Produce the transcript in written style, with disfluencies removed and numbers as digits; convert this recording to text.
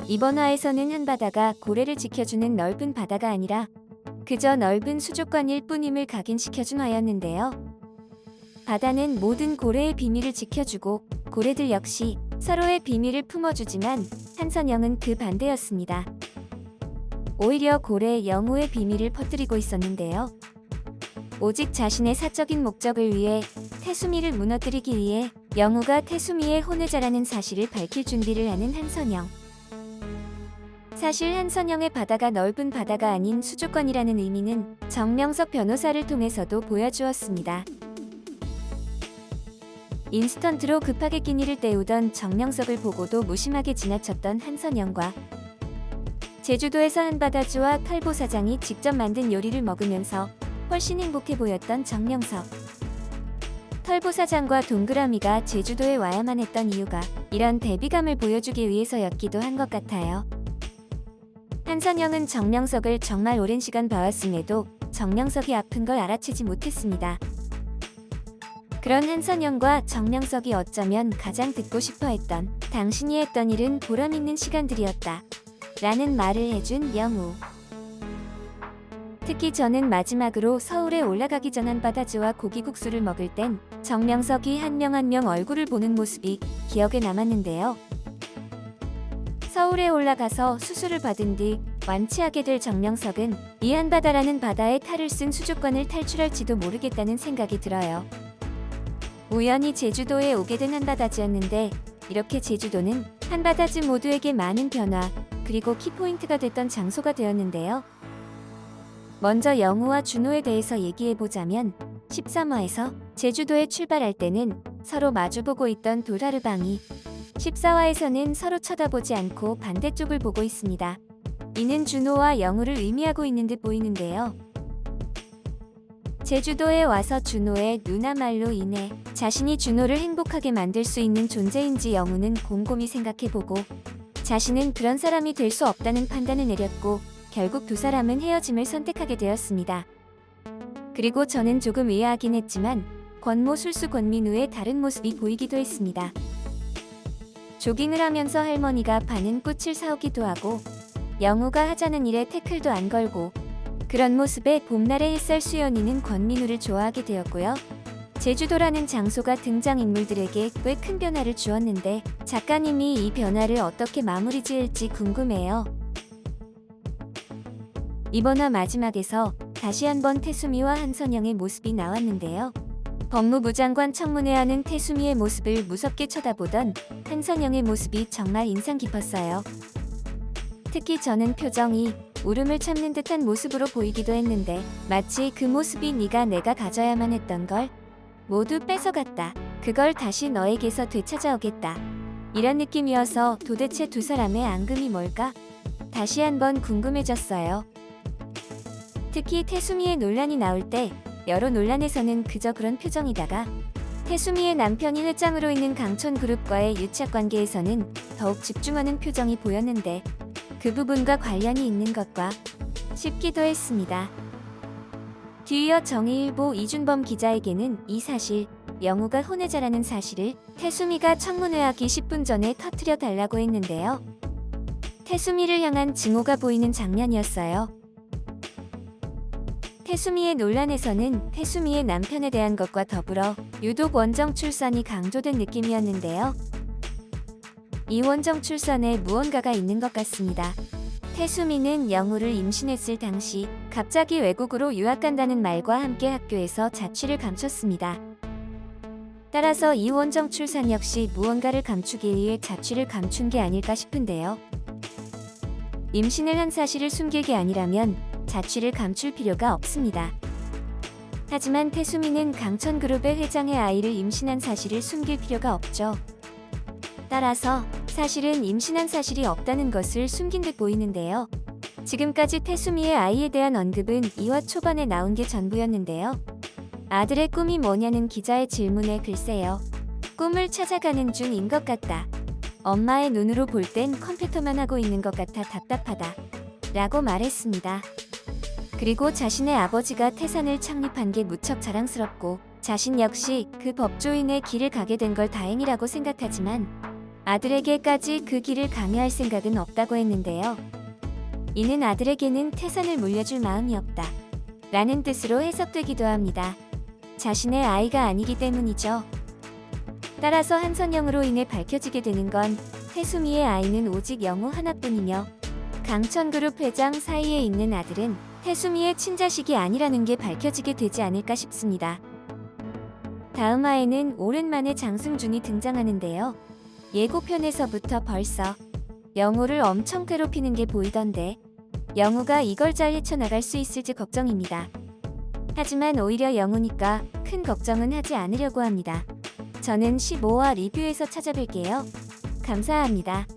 이번 화에서는 한바다가 고래를 지켜주는 넓은 바다가 아니라 그저 넓은 수족관일 뿐임을 각인시켜준 화였는데요. 바다는 모든 고래의 비밀을 지켜주고 고래들 역시 서로의 비밀을 품어주지만 한선영은 그 반대였습니다. 오히려 고래 영우의 비밀을 퍼뜨리고 있었는데요. 오직 자신의 사적인 목적을 위해 태수미를 무너뜨리기 위해 영우가 태수미의 혼외자라는 사실을 밝힐 준비를 하는 한선영. 사실 한선영의 바다가 넓은 바다가 아닌 수족관이라는 의미는 정명석 변호사를 통해서도 보여주었습니다. 인스턴트로 급하게 끼니를 때우던 정명석을 보고도 무심하게 지나쳤던 한선영과 제주도에서 한바다주와 칼보 사장이 직접 만든 요리를 먹으면서 훨씬 행복해 보였던 정명석. 털보 사장과 동그라미가 제주도에 와야만 했던 이유가 이런 대비감을 보여주기 위해서였기도 한 것 같아요. 한선영은 정명석을 정말 오랜 시간 봐왔음에도 정명석이 아픈 걸 알아채지 못했습니다. 그런 한선영과 정명석이 어쩌면 가장 듣고 싶어 했던 당신이 했던 일은 보람있는 시간들이었다 라는 말을 해준 영우. 특히 저는 마지막으로 서울에 올라가기 전 한바다주와 고기국수를 먹을 땐 정명석이 한 명 한 명 얼굴을 보는 모습이 기억에 남았는데요. 서울에 올라가서 수술을 받은 뒤 완치하게 될 정명석은 이 한바다라는 바다에 탈을 쓴 수족관을 탈출할지도 모르겠다는 생각이 들어요. 우연히 제주도에 오게 된 한바다주였는데 이렇게 제주도는 한바다주 모두에게 많은 변화 그리고 키포인트가 됐던 장소가 되었는데요. 먼저 영우와 준호에 대해서 얘기해보자면 13화에서 제주도에 출발할 때는 서로 마주보고 있던 도라르방이 14화에서는 서로 쳐다보지 않고 반대쪽을 보고 있습니다. 이는 준호와 영우를 의미하고 있는 듯 보이는데요. 제주도에 와서 준호의 누나말로 인해 자신이 준호를 행복하게 만들 수 있는 존재인지 영우는 곰곰이 생각해보고 자신은 그런 사람이 될 수 없다는 판단을 내렸고 결국 두 사람은 헤어짐을 선택하게 되었습니다. 그리고 저는 조금 의아하긴 했지만 권모 술수 권민우의 다른 모습이 보이기도 했습니다. 조깅을 하면서 할머니가 파는 꽃을 사오기도 하고 영우가 하자는 일에 태클도 안 걸고 그런 모습에 봄날의 햇살 수연이는 권민우를 좋아하게 되었고요. 제주도라는 장소가 등장인물들에게 꽤 큰 변화를 주었는데 작가님이 이 변화를 어떻게 마무리 지을지 궁금해요. 이번 화 마지막에서 다시 한번 태수미와 한선영의 모습이 나왔는데요. 법무부 장관 청문회 하는 태수미의 모습을 무섭게 쳐다보던 한선영의 모습이 정말 인상 깊었어요. 특히 저는 표정이 울음을 참는 듯한 모습으로 보이기도 했는데 마치 그 모습이 네가 내가 가져야만 했던 걸 모두 뺏어갔다. 그걸 다시 너에게서 되찾아오겠다. 이런 느낌이어서 도대체 두 사람의 앙금이 뭘까? 다시 한번 궁금해졌어요. 특히 태수미의 논란이 나올 때 여러 논란에서는 그저 그런 표정이다가 태수미의 남편이 회장으로 있는 강촌그룹과의 유착관계에서는 더욱 집중하는 표정이 보였는데 그 부분과 관련이 있는 것과 싶기도 했습니다. 뒤이어 정의일보 이준범 기자에게는 이 사실, 영우가 혼외자라는 사실을 태수미가 청문회하기 10분 전에 터뜨려 달라고 했는데요. 태수미를 향한 증오가 보이는 장면이었어요. 태수미의 논란에서는 태수미의 남편에 대한 것과 더불어 유독 원정 출산이 강조된 느낌이었는데요. 이 원정 출산에 무언가가 있는 것 같습니다. 태수미는 영우를 임신했을 당시 갑자기 외국으로 유학 간다는 말과 함께 학교에서 자취를 감췄습니다. 따라서 이 원정 출산 역시 무언가를 감추기 위해 자취를 감춘 게 아닐까 싶은데요. 임신을 한 사실을 숨길 게 아니라면 자취를 감출 필요가 없습니다. 하지만 태수미는 강천그룹의 회장의 아이를 임신한 사실을 숨길 필요가 없죠. 따라서 사실은 임신한 사실이 없다는 것을 숨긴 듯 보이는데요. 지금까지 태수미의 아이에 대한 언급은 2화 초반에 나온 게 전부였는데요. 아들의 꿈이 뭐냐는 기자의 질문에 글쎄요. 꿈을 찾아가는 중인 것 같다. 엄마의 눈으로 볼 땐 컴퓨터만 하고 있는 것 같아 답답하다. 라고 말했습니다. 그리고 자신의 아버지가 태산을 창립한 게 무척 자랑스럽고 자신 역시 그 법조인의 길을 가게 된 걸 다행이라고 생각하지만 아들에게까지 그 길을 강요할 생각은 없다고 했는데요. 이는 아들에게는 태산을 물려줄 마음이 없다 라는 뜻으로 해석되기도 합니다. 자신의 아이가 아니기 때문이죠. 따라서 한선영으로 인해 밝혀지게 되는 건 태수미의 아이는 오직 영우 하나뿐이며 강천그룹 회장 사이에 있는 아들은 태수미의 친자식이 아니라는 게 밝혀지게 되지 않을까 싶습니다. 다음 화에는 오랜만에 장승준이 등장하는데요. 예고편에서부터 벌써 영우를 엄청 괴롭히는 게 보이던데 영우가 이걸 잘 헤쳐나갈 수 있을지 걱정입니다. 하지만 오히려 영우니까 큰 걱정은 하지 않으려고 합니다. 저는 15화 리뷰에서 찾아뵐게요. 감사합니다.